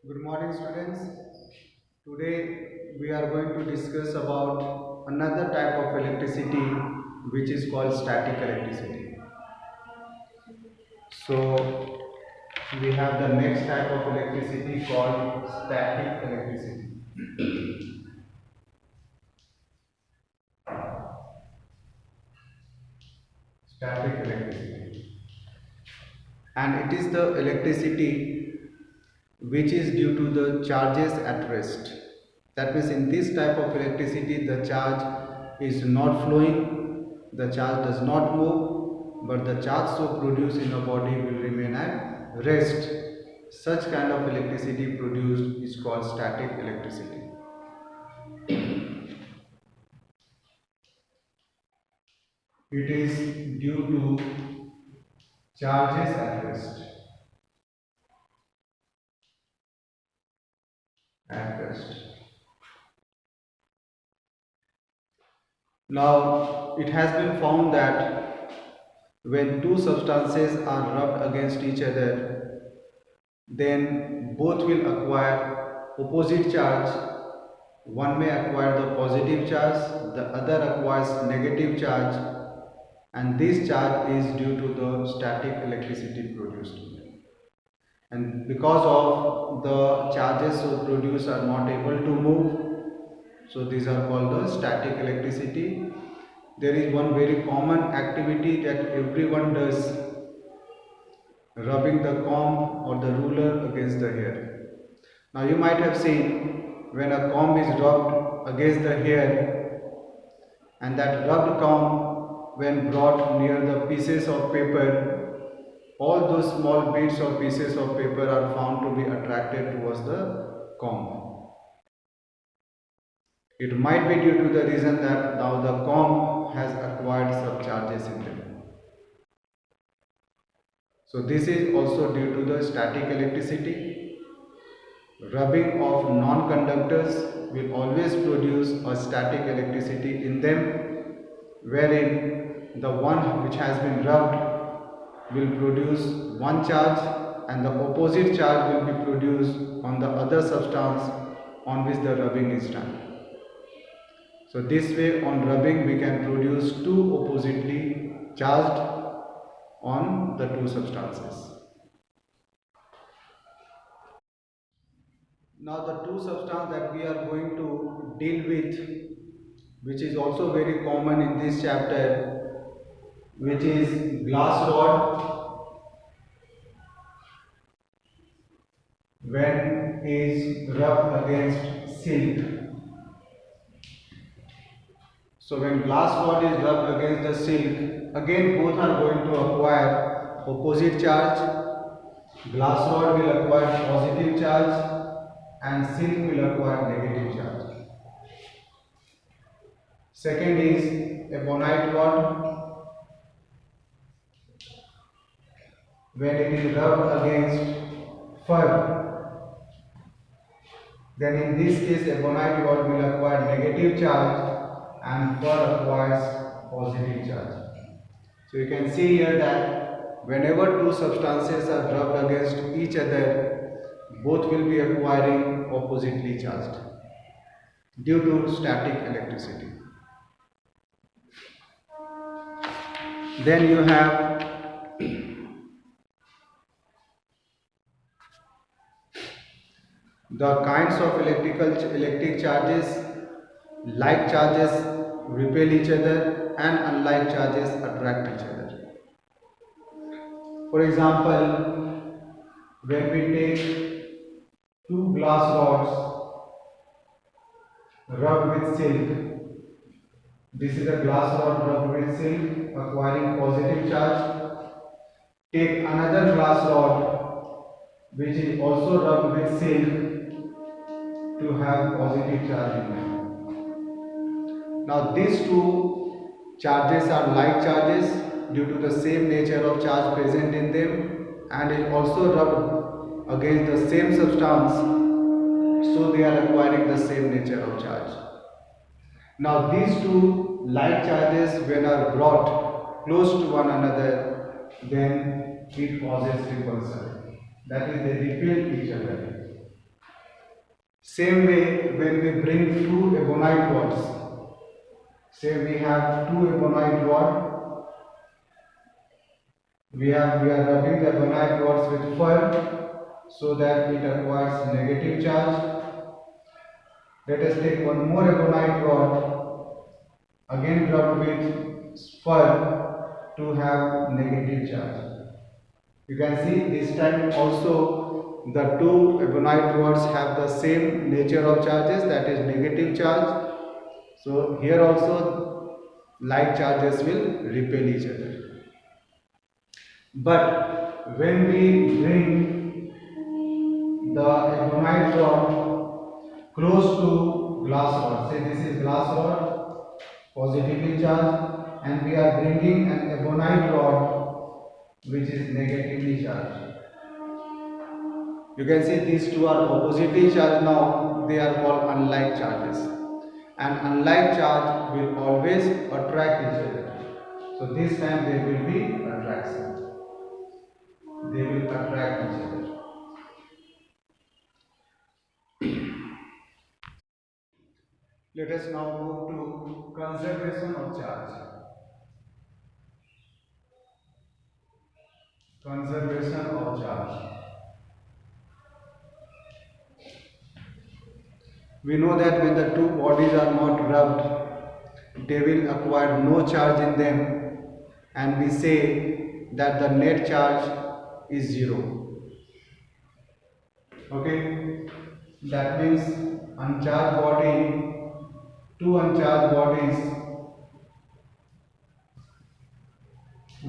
Good morning, students. Today we are going to discuss about another type of electricity which is called static electricity. So we have the next type of electricity called static electricity. Static electricity. And it is the electricity which is due to the charges at rest. That means in this type of electricity the charge is not flowing, the charge does not move, but the charge so produced in a body will remain at rest. Such kind of electricity produced is called static electricity. It is due to charges at rest. At rest. Now, it has been found that when two substances are rubbed against each other, then both will acquire opposite charge. One may acquire the positive charge, the other acquires negative charge, and this charge is due to the static electricity produced. And because of the charges so produced are not able to move, so these are called the static electricity. There is one very common activity that everyone does, rubbing the comb or the ruler against the hair. Now you might have seen when a comb is rubbed against the hair, and that rubbed comb when brought near the pieces of paper, all those small bits or pieces of paper are found to be attracted towards the comb. It might be due to the reason that now the comb has acquired some charges in them. So this is also due to the static electricity. Rubbing of non-conductors will always produce a static electricity in them, wherein the one which has been rubbed will produce one charge and the opposite charge will be produced on the other substance on which the rubbing is done. So this way on rubbing we can produce two oppositely charged on the two substances. Now the two substances that we are going to deal with, which is also very common in this chapter, which is glass rod when is rubbed against silk. So when glass rod is rubbed against the silk, again both are going to acquire opposite charge. Glass rod will acquire positive charge and silk will acquire negative charge. Second is ebonite rod. When it is rubbed against fur, then in this case ebonite rod will acquire negative charge and fur acquires positive charge. So you can see here that whenever two substances are rubbed against each other, both will be acquiring oppositely charged due to static electricity. Then you have the kinds of electric charges. Like charges repel each other and unlike charges attract each other. For example, when we take two glass rods rubbed with silk, this is a glass rod rubbed with silk acquiring positive charge. Take another glass rod which is also rubbed with silk to have positive charge in them. Now these two charges are like charges due to the same nature of charge present in them, and is also rubbed against the same substance, so they are acquiring the same nature of charge. Now these two like charges when are brought close to one another, then it causes repulsion. That is, they repel each other. Same way, when we bring two ebonite rods, say we have two ebonite rod, we are rubbing the ebonite rods with fur so that it acquires negative charge. Let us take one more ebonite rod, again rubbed with fur to have negative charge. You can see this time also the two ebonite rods have the same nature of charges, that is negative charge. So here also like charges will repel each other. But when we bring the ebonite rod close to glass rod, say this is glass rod, positively charged, and we are bringing an ebonite rod which is negatively charged. You can see these two are oppositely charged now, they are called unlike charges. And unlike charge will always attract each other. So this time there will be attraction. They will attract each other. Let us now move to conservation of charge. Conservation of charge. We know that when the two bodies are not rubbed, they will acquire no charge in them, and we say that the net charge is 0. Okay, that means uncharged body, two uncharged bodies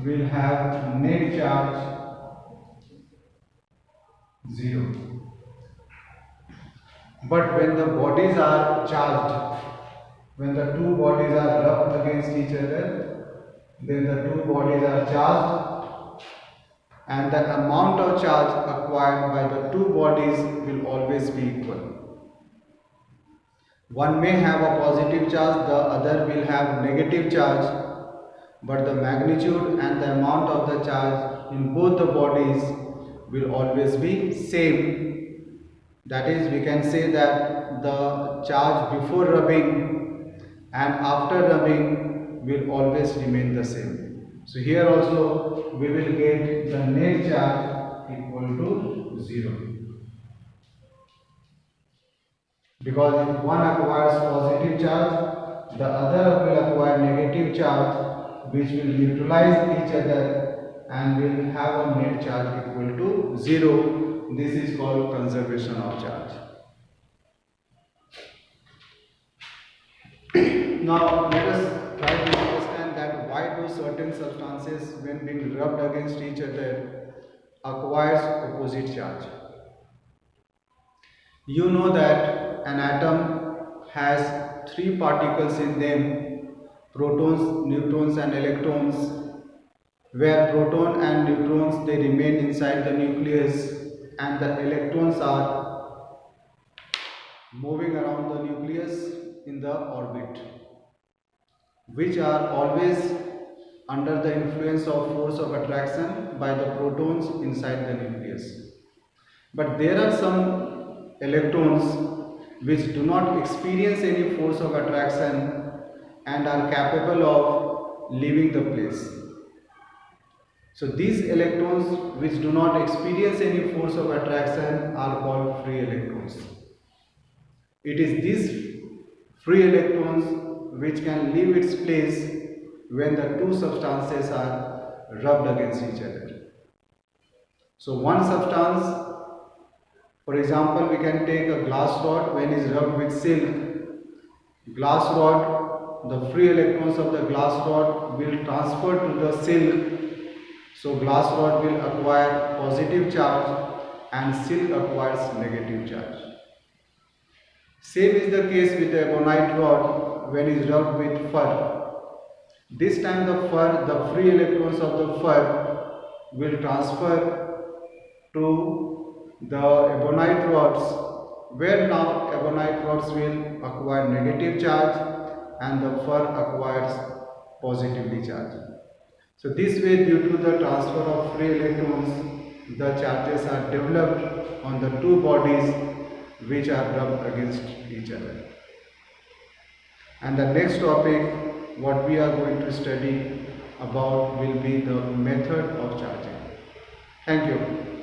will have net charge 0. But when the bodies are charged, when the two bodies are rubbed against each other, then the two bodies are charged, and the amount of charge acquired by the two bodies will always be equal. One may have a positive charge, the other will have negative charge, but the magnitude and the amount of the charge in both the bodies will always be same. That is, we can say that the charge before rubbing and after rubbing will always remain the same. So here also we will get the net charge equal to 0. Because if one acquires positive charge, the other will acquire negative charge, which will neutralize each other and will have a net charge equal to 0. This is called conservation of charge. Now let us try to understand that why do certain substances, when being rubbed against each other, acquires opposite charge. You know that an atom has 3 particles in them, protons, neutrons and electrons, where proton and neutrons they remain inside the nucleus and the electrons are moving around the nucleus in the orbit, which are always under the influence of force of attraction by the protons inside the nucleus. But there are some electrons which do not experience any force of attraction and are capable of leaving the place. So these electrons which do not experience any force of attraction are called free electrons. It is these free electrons which can leave its place when the two substances are rubbed against each other. So one substance, for example, we can take a glass rod. When it is rubbed with silk, glass rod, the free electrons of the glass rod will transfer to the silk. So glass rod will acquire positive charge and silk acquires negative charge. Same is the case with the ebonite rod when it is rubbed with fur. This time the free electrons of the fur will transfer to the ebonite rods, where now ebonite rods will acquire negative charge and the fur acquires positively charge. So this way, due to the transfer of free electrons, the charges are developed on the two bodies which are rubbed against each other. And the next topic what we are going to study about will be the method of charging. Thank you.